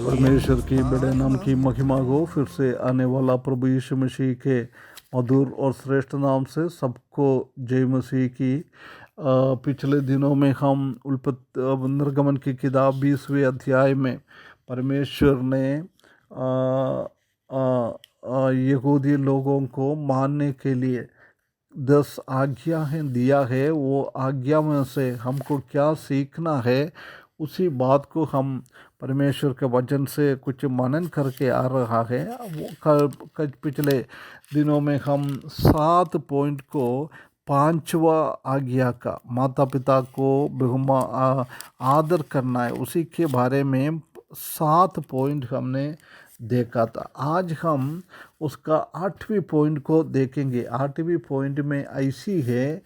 परमेश्वर की बड़े नाम की महिमा हो। फिर से आने वाला प्रभु यीशु मसीह के मधुर और श्रेष्ठ नाम से सबको जय मसीह की। पिछले दिनों में हम निर्गमन की किताब 20वें अध्याय में परमेश्वर ने यहूदी लोगों को मानने के लिए 10 आज्ञाएं दिया है। वो आज्ञा में से हमको क्या सीखना है, उसी बात को हम परमेश्वर के वचन से कुछ मनन करके आ रहा है। वो पिछले दिनों में हम 7 पॉइंट को 5वां आज्ञा का माता पिता को आदर करना है, उसी के बारे में 7 पॉइंट हमने देखा था। आज हम उसका 8वीं पॉइंट को देखेंगे। 8वीं पॉइंट में ऐसी है,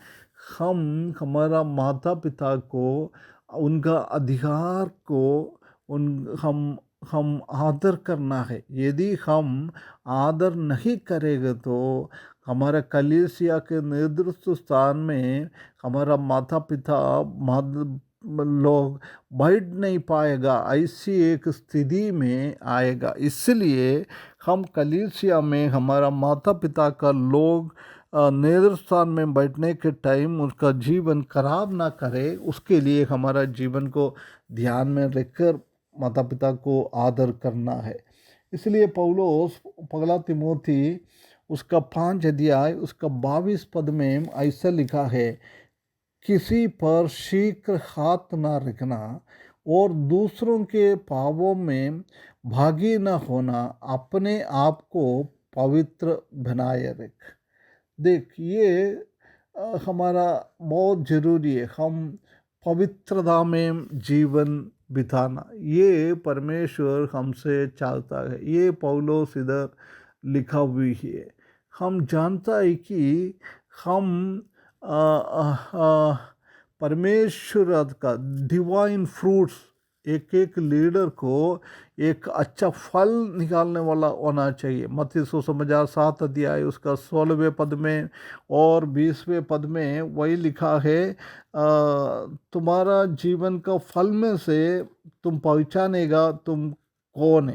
हम हमारा माता पिता को उनका अधिकार को हम आदर करना है। यदि हम आदर नहीं करेंगे तो हमारे कलीसिया के नेतृत्व स्थान में हमारा माता पिता लोग बैठ नहीं पाएगा, ऐसी एक स्थिति में आएगा। इसलिए हम कलीसिया में हमारा माता पिता का लोग नेतृत्व स्थान में बैठने के टाइम उसका जीवन खराब ना करे, उसके लिए हमारा जीवन को ध्यान में रखकर माता पिता को आदर करना है। इसलिए पौलुस पगला तिमोथी उसका 5 अध्याय उसका 22 पद में ऐसा लिखा है, किसी पर शीघ्र हाथ न रखना और दूसरों के पापों में भागी न होना, अपने आप को पवित्र बनाए रख। देख, ये हमारा बहुत ज़रूरी है। हम पवित्रता में जीवन बिताना, ये परमेश्वर हमसे चाहता है। ये पौलुस इधर लिखा हुई है। हम जानता है कि हम परमेश्वर का डिवाइन फ्रूट्स, एक एक लीडर को एक अच्छा फल निकालने वाला होना चाहिए। मत्ती सुसमाचार 7 अध्याय उसका 16वें पद में और 20वें पद में वही लिखा है, तुम्हारा जीवन का फल में से तुम पहचानेगा तुम कौन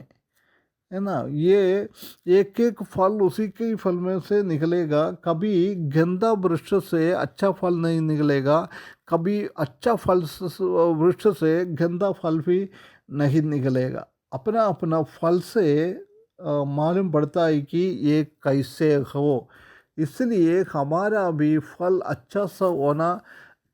है ना। ये एक एक फल उसी के फल में से निकलेगा। कभी गंदा वृक्ष से अच्छा फल नहीं निकलेगा, कभी अच्छा फल वृक्ष से गंदा फल भी नहीं निकलेगा। अपना अपना फल से मालूम पड़ता है कि ये कैसे हो। इसलिए हमारा भी फल अच्छा सा होना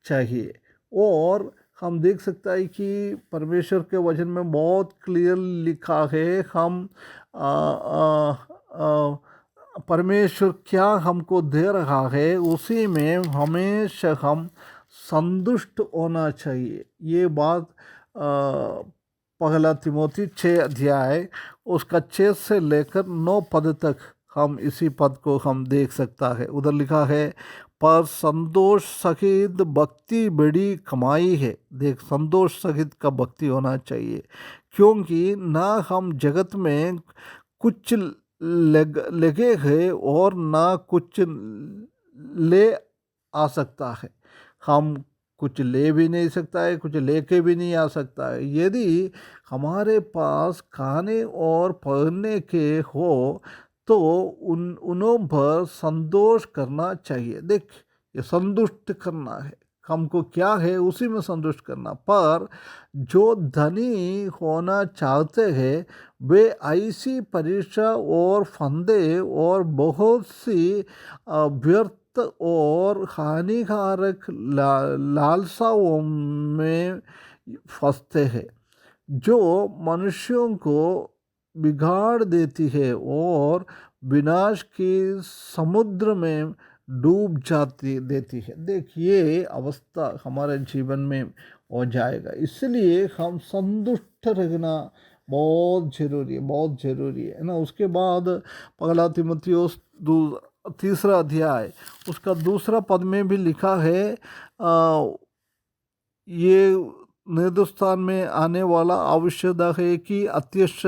चाहिए। और हम देख सकते हैं कि परमेश्वर के वचन में बहुत क्लियर लिखा है, हम परमेश्वर क्या हमको दे रहा है उसी में हमेशा हम संतुष्ट होना चाहिए। ये बात पहला तिमोथी 6 अध्याय उसका 6 से लेकर 9 पद तक हम इसी पद को हम देख सकता है। उधर लिखा है, पर संतोष सहित भक्ति बड़ी कमाई है। देख, संतोष सहित का भक्ति होना चाहिए, क्योंकि ना हम जगत में कुछ लगे हैं और ना कुछ ले आ सकता है। हम कुछ ले भी नहीं सकता है, कुछ लेके भी नहीं आ सकता है। यदि हमारे पास खाने और पहनने के हो तो उन्हों पर संतोष करना चाहिए। देख, ये संतुष्ट करना है, हमको क्या है उसी में संतुष्ट करना। पर जो धनी होना चाहते हैं वे ऐसी परीक्षा और फंदे और बहुत सी व्यर्थ और हानिकारक लालसाओं में फंसते हैं, जो मनुष्यों को बिगाड़ देती है और विनाश की समुद्र में डूब देती है। देखिए, अवस्था हमारे जीवन में हो जाएगा। इसलिए हम संतुष्ट रहना बहुत ज़रूरी है, बहुत ज़रूरी है ना। उसके बाद पहला तीमुथियुस 3 अध्याय उसका 2 पद में भी लिखा है, ये हिंदुस्तान में आने वाला आवश्यक है कि अत्यक्ष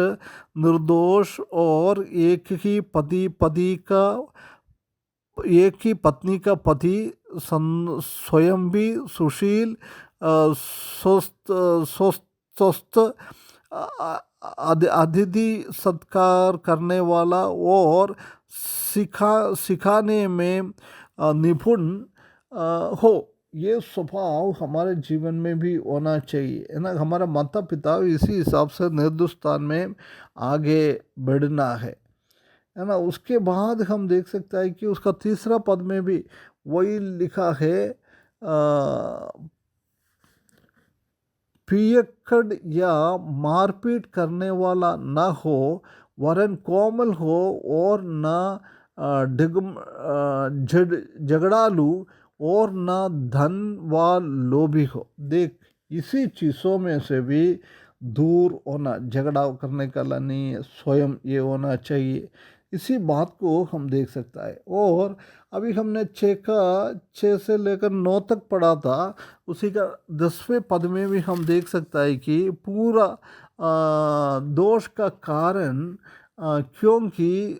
निर्दोष और एक ही पत्नी का पति स्वयं भी सुशील, स्वस्थ स्वस्थ, अतिथि सत्कार करने वाला और सिखाने में निपुण हो। ये स्वभाव हमारे जीवन में भी होना चाहिए, है ना। हमारा माता पिता इसी हिसाब से हिंदुस्तान में आगे बढ़ना है ना। उसके बाद हम देख सकते हैं कि उसका तीसरा पद में भी वही लिखा है, पियक्कड़ या मारपीट करने वाला न हो, वरन कोमल हो और न झगड़ालू और न धन व लोभी हो। देख, इसी चीज़ों में से भी दूर होना, झगड़ा करने का नहीं है, स्वयं ये होना चाहिए। इसी बात को हम देख सकता है। और अभी हमने 6 से लेकर 9 तक पढ़ा था, उसी का 10वें पद में भी हम देख सकता है कि पूरा दोष का कारण क्योंकि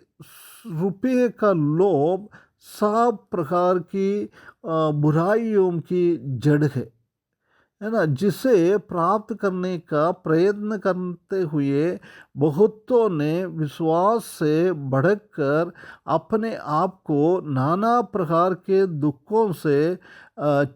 रुपये का लोभ सब प्रकार की बुराइयों की जड़ है ना, जिसे प्राप्त करने का प्रयत्न करते हुए बहुतों ने विश्वास से बढ़कर अपने आप को नाना प्रकार के दुखों से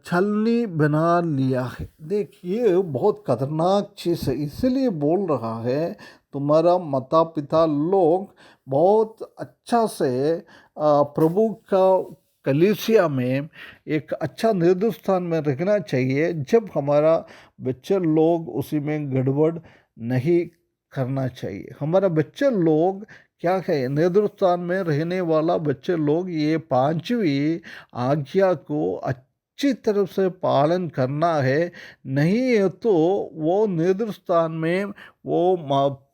छलनी बना लिया है। देखिए, बहुत खतरनाक चीज़ है, इसलिए बोल रहा है तुम्हारा माता पिता लोग बहुत अच्छा से प्रभु का कलीसिया में एक अच्छा निर्दोषस्थान में रखना चाहिए, जब हमारा बच्चे लोग उसी में गड़बड़ नहीं करना चाहिए। हमारा बच्चे लोग क्या है, निर्दोषस्थान में रहने वाला बच्चे लोग ये 5वीं आज्ञा को अच्छी तरह से पालन करना है, नहीं है तो वो निर्दोषस्थान में वो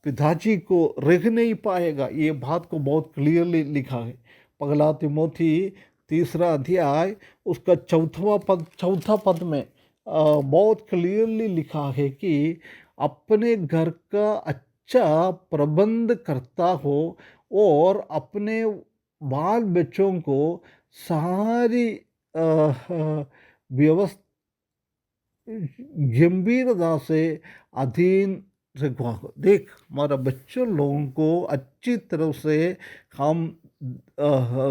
पिताजी को रख नहीं पाएगा। ये बात को बहुत क्लियरली लिखा है पगला तिमोथी 3 अध्याय उसका चौथा पद में बहुत क्लियरली लिखा है कि अपने घर का अच्छा प्रबंध करता हो और अपने बाल बच्चों को सारी व्यवस्था गंभीरता से अधीन रखवा। देख, हमारा बच्चों लोगों को अच्छी तरह से हम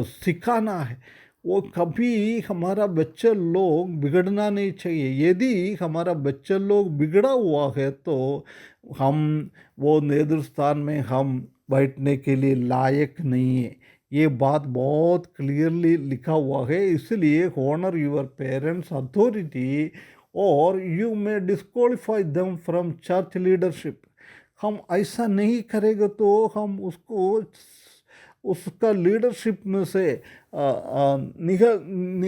सिखाना है। वो कभी हमारा बच्चा लोग बिगड़ना नहीं चाहिए। यदि हमारा बच्चा लोग बिगड़ा हुआ है तो हम वो नेतृस्थान में हम बैठने के लिए लायक नहीं है। ये बात बहुत क्लियरली लिखा हुआ है। इसलिए हॉनर योर पेरेंट्स अथॉरिटी और you may disqualify them from church leadership. हम ऐसा नहीं करेंगे तो हम उसका लीडरशिप में से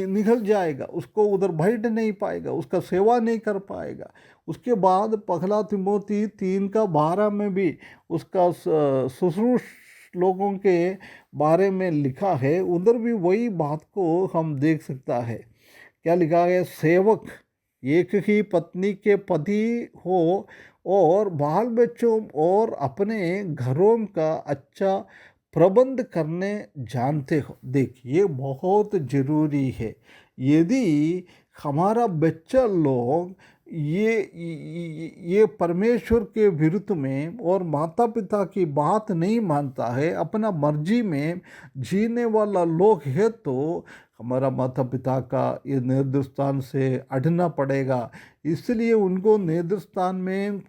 निकल जाएगा, उसको उधर बैठ नहीं पाएगा, उसका सेवा नहीं कर पाएगा। उसके बाद पगला तिमोथी 3:12 में भी उसका शुश्रूष लोगों के बारे में लिखा है, उधर भी वही बात को हम देख सकता है। क्या लिखा है, सेवक एक ही पत्नी के पति हो और बाल बच्चों और अपने घरों का अच्छा प्रबंध करने जानते हो। देखिए, बहुत ज़रूरी है। यदि हमारा बच्चा लोग ये परमेश्वर के विरुद्ध में और माता पिता की बात नहीं मानता है, अपना मर्जी में जीने वाला लोग है, तो हमारा माता पिता का ये नेतृस्थान से हटना पड़ेगा। इसलिए उनको नेतृस्थान में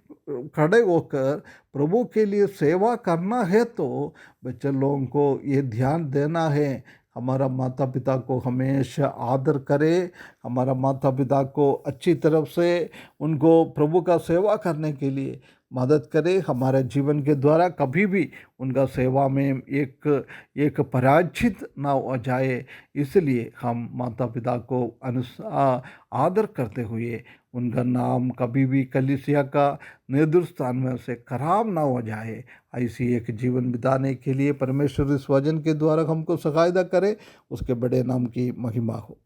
खड़े होकर प्रभु के लिए सेवा करना है तो बच्चे लोगों को ये ध्यान देना है, हमारा माता पिता को हमेशा आदर करें, हमारा माता पिता को अच्छी तरफ से उनको प्रभु का सेवा करने के लिए मदद करें। हमारे जीवन के द्वारा कभी भी उनका सेवा में एक पराजित ना हो जाए, इसलिए हम माता पिता को आदर करते हुए उनका नाम कभी भी कलीसिया का नेतृस्थान में से खराब ना हो जाए, ऐसी एक जीवन बिताने के लिए परमेश्वर इस वचन के द्वारा हमको सहायता करे। उसके बड़े नाम की महिमा हो।